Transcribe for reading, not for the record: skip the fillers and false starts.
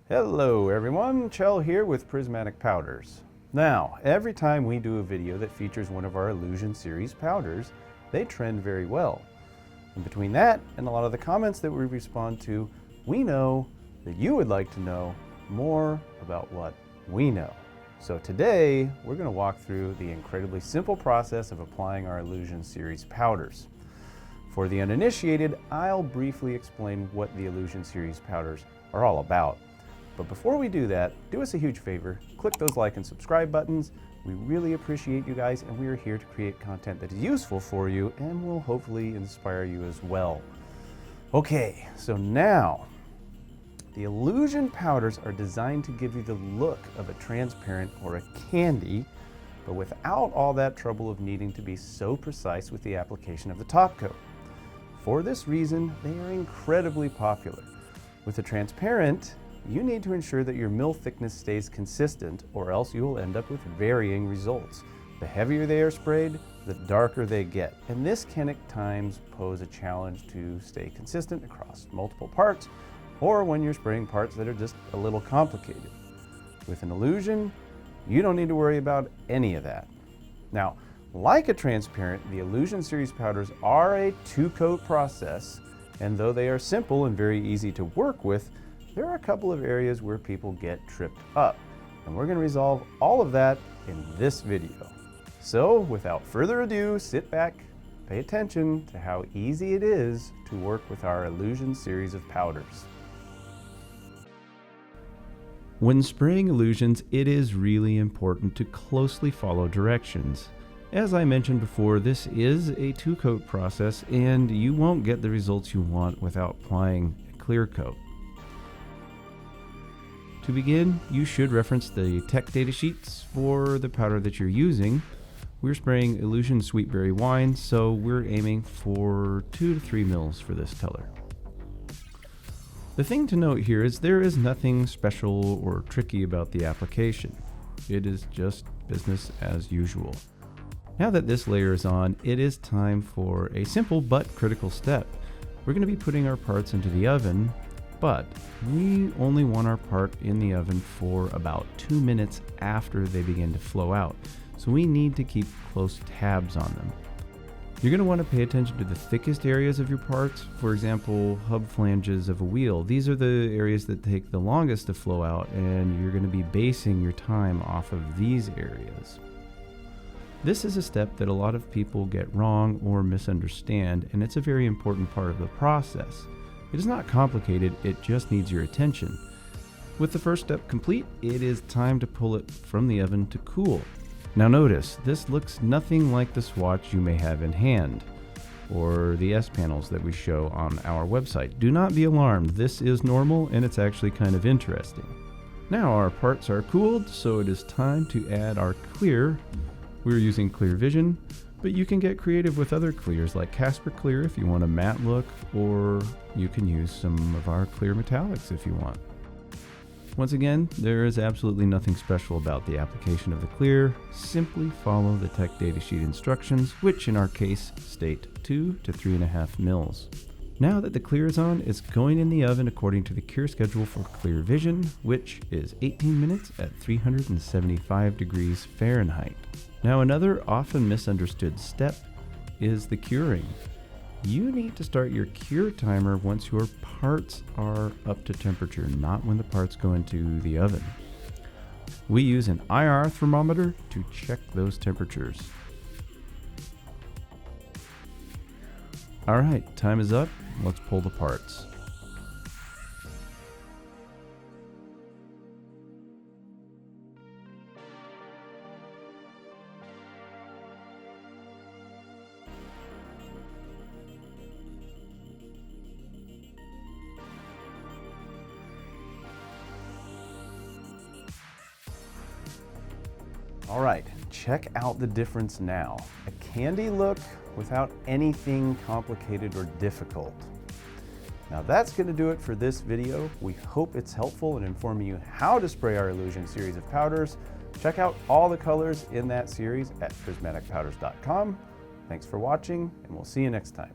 Hello everyone, Chell here with Prismatic Powders. Now, every time we do a video that features one of our Illusion series powders, they trend very well. And between that and a lot of the comments that we respond to, we know that you would like to know more about what we know. So today, we're going to walk through the incredibly simple process of applying our Illusion series powders. For the uninitiated, I'll briefly explain what the Illusion series powders are all about. But before we do that, do us a huge favor, click those like and subscribe buttons. We really appreciate you guys, and we are here to create content that is useful for you and will hopefully inspire you as well. Okay, so now, the Illusion powders are designed to give you the look of a transparent or a candy, but without all that trouble of needing to be so precise with the application of the top coat. For this reason, they are incredibly popular. With a transparent, you need to ensure that your mill thickness stays consistent, or else you will end up with varying results. The heavier they are sprayed, the darker they get. And this can at times pose a challenge to stay consistent across multiple parts, or when you're spraying parts that are just a little complicated. With an Illusion, you don't need to worry about any of that. Now, like a transparent, the Illusion series powders are a two-coat process, and though they are simple and very easy to work with, there are a couple of areas where people get tripped up, and we're going to resolve all of that in this video. So without further ado, sit back, pay attention to how easy it is to work with our Illusion series of powders. When spraying Illusions, it is really important to closely follow directions. As I mentioned before, this is a two-coat process, and you won't get the results you want without applying a clear coat. To begin, you should reference the tech data sheets for the powder that you're using. We're spraying Illusion Sweetberry Wine, so we're aiming for 2 to 3 mils for this color. The thing to note here is there is nothing special or tricky about the application. It is just business as usual. Now that this layer is on, it is time for a simple but critical step. We're going to be putting our parts into the oven, but we only want our part in the oven for about 2 minutes after they begin to flow out, so we need to keep close tabs on them. You're going to want to pay attention to the thickest areas of your parts, for example, hub flanges of a wheel. These are the areas that take the longest to flow out, and you're going to be basing your time off of these areas. This is a step that a lot of people get wrong or misunderstand, and it's a very important part of the process. It is not complicated, it just needs your attention. With the first step complete, it is time to pull it from the oven to cool. Now notice, this looks nothing like the swatch you may have in hand, or the S panels that we show on our website. Do not be alarmed, this is normal and it's actually kind of interesting. Now our parts are cooled, so it is time to add our clear. We're using Clear Vision, but you can get creative with other clears like Casper Clear if you want a matte look, or you can use some of our clear metallics if you want. Once again, there is absolutely nothing special about the application of the clear. Simply follow the tech datasheet instructions, which in our case state 2 to 3.5 mils. Now that the clear is on, it's going in the oven according to the cure schedule for Clear Vision, which is 18 minutes at 375 degrees Fahrenheit. Now another often misunderstood step is the curing. You need to start your cure timer once your parts are up to temperature, not when the parts go into the oven. We use an IR thermometer to check those temperatures. Alright, time is up. Let's pull the parts. All right, check out the difference now. A candy look without anything complicated or difficult. Now that's going to do it for this video. We hope it's helpful in informing you how to spray our Illusion series of powders. Check out all the colors in that series at prismaticpowders.com. Thanks for watching, and we'll see you next time.